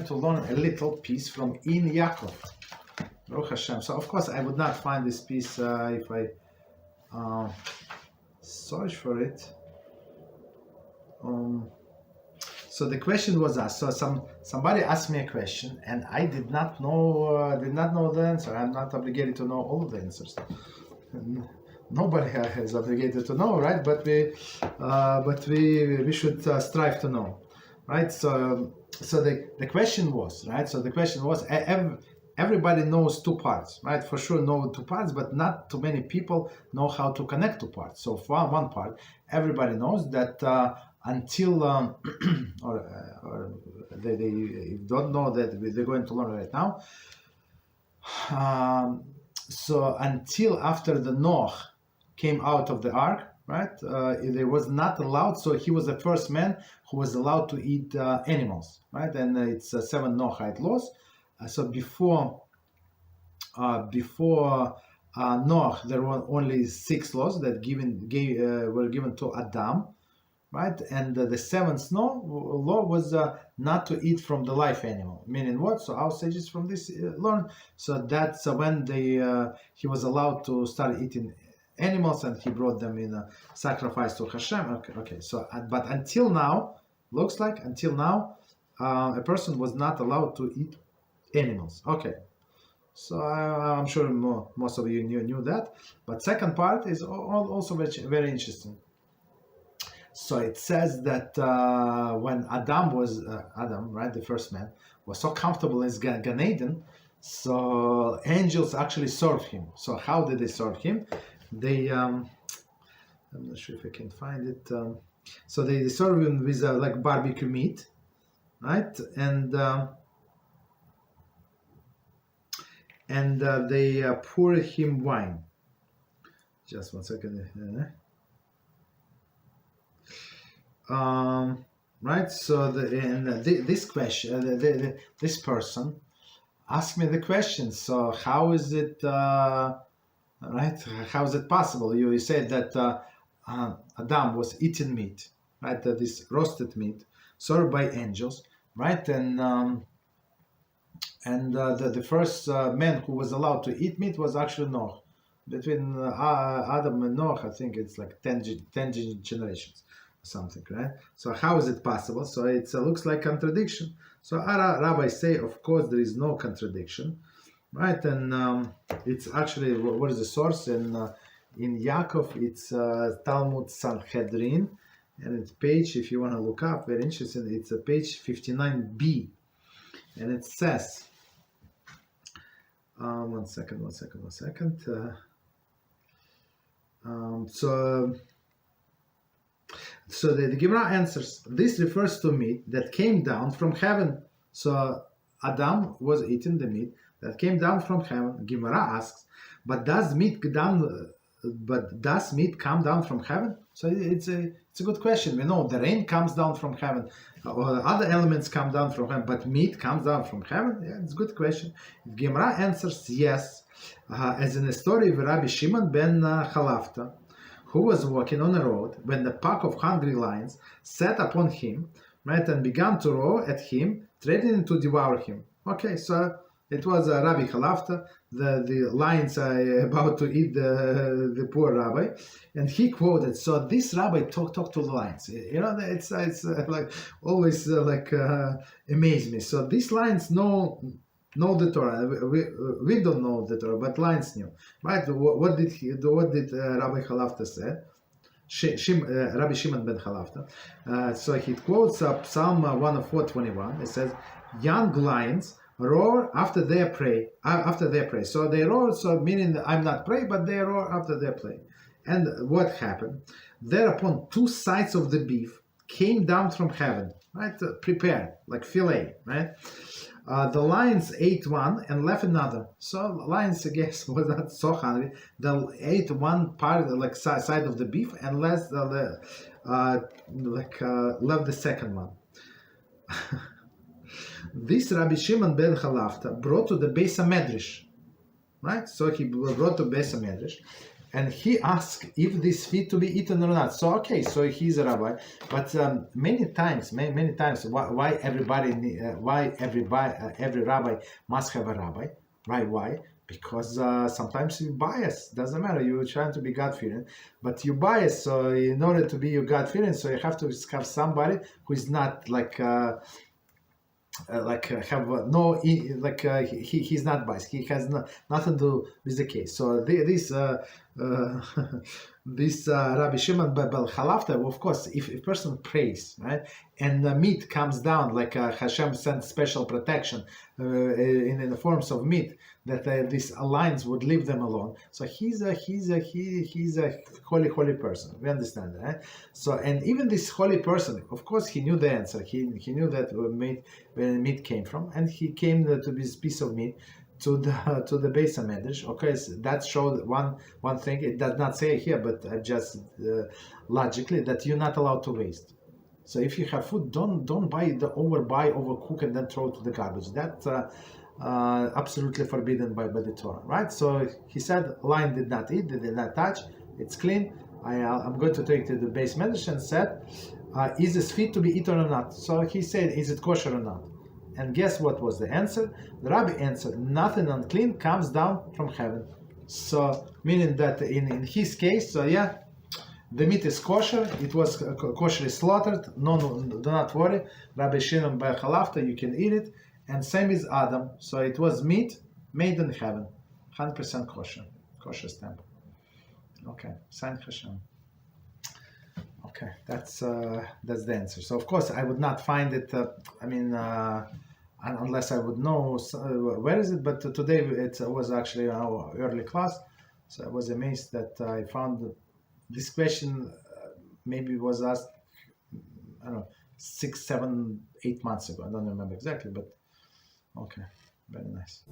to learn a little piece from In Yaakov. Baruch HaShem. So of course I would not find this piece if I search for it. So the question was asked. So somebody asked me a question, and I did not know the answer. I'm not obligated to know all of the answers. Nobody is obligated to know, right? But we should strive to know, right? So the question was, right? So the question was, everybody knows two parts, right? For sure know two parts, but not too many people know how to connect two parts. So for one part, everybody knows that until or they don't know that they're going to learn right now. So until after the Noah came out of the ark, right? They was not allowed. So he was the first man who was allowed to eat animals, right? And it's 7 Noahide laws. So before Noah, there were only 6 laws that were given to Adam, right? And the 7th law was not to eat from the live animal. Meaning what? So our sages from this learn. So that's when he was allowed to start eating animals, and he brought them in a sacrifice to HaShem. Okay. So but until now, looks like until now, a person was not allowed to eat animals. Okay. So I'm sure most of you knew that. But second part is also very interesting. So it says that when Adam, right, the first man, was so comfortable in Gan Eden, so angels actually served him. So how did they serve him? They, I'm not sure if I can find it. So they serve him with like barbecue meat, right? And they pour him wine. Just one second. Right. So this question, this person asked me the question. So how is it? Right? How is it possible? You said that Adam was eating meat, right? This roasted meat served by angels, right? And the first man who was allowed to eat meat was actually Noah. Between Adam and Noah, I think it's like 10 generations, something, right? So how is it possible? So it looks like contradiction. So our rabbis say, of course, there is no contradiction, right? And it's actually, what is the source? In Yaakov, it's Talmud Sanhedrin, and it's page, if you want to look up, very interesting, it's page 59b, and it says, one second. So the Gemara answers, this refers to meat that came down from heaven. So Adam was eating the meat that came down from heaven. Gemara asks, but does meat come down from heaven? So it's a good question. We know the rain comes down from heaven, or other elements come down from heaven, but meat comes down from heaven? Yeah, it's a good question. Gemara answers yes, as in the story of Rabbi Shimon ben Halafta, who was walking on a road when the pack of hungry lions set upon him, right, and began to roar at him, threatening to devour him. Okay, so it was Rabbi Halafta, the lions are about to eat the poor rabbi, and he quoted. So this rabbi talked to the lions. You know, it's like always amaze me. So these lions know the Torah. We don't know the Torah, but lions knew, right? What did Rabbi Halafta say? Rabbi Shimon ben Halafta. So he quotes Psalm 104:21. It says, "Young lions roar after their prey. So they roar, so meaning that I'm not prey, but they roar after their prey. And what happened? Thereupon 2 sides of the beef came down from heaven, right? Prepared, like fillet, right? The lions ate one and left another. So lions, I guess, was not so hungry. They ate one part, like side of the beef, and left the second one." This Rabbi Shimon ben Halafta brought to the Beis Midrash, right? So he brought to Beis Midrash, and he asked if this fit to be eaten or not. So okay, so he's a rabbi, but many times, why every rabbi must have a rabbi, right? Why? Because sometimes you bias. Doesn't matter. You're trying to be God-fearing, but you bias. So in order to be you God-fearing, so you have to have somebody who is not he's not biased. He has nothing to do with the case. So this Rabbi Shimon Bel Halafta, of course, if a person prays, right, and the meat comes down, like HaShem sent special protection in the forms of meat, that these lines would leave them alone. So he's a holy person. We understand that, right? So, and even this holy person, of course, he knew the answer. He knew that where meat came from, and he came to this piece of meat to the base of Midrash. Okay, so that showed one thing. It does not say here, but just logically that you're not allowed to waste. So if you have food, don't overcook and then throw it to the garbage. That's absolutely forbidden by the Torah, right? So he said, lion did not eat, they did not touch. It's clean. I'm going to take to the base Midrash and said, is this fit to be eaten or not? So he said, is it kosher or not? And guess what was the answer? The Rabbi answered, nothing unclean comes down from heaven. So, meaning that in his case, so yeah, the meat is kosher, it was kosherly slaughtered, no, do not worry. Rabbi Shimon Bar Halafta, you can eat it. And same is Adam, so it was meat made in heaven, 100% kosher stamp. Okay, sign HaShem. Okay, that's the answer. So of course I would not find it. Unless I would know where is it. But today it was actually our early class, so I was amazed that I found this question. Maybe was asked, I don't know, 6, 7, 8 months ago. I don't remember exactly, but okay, very nice.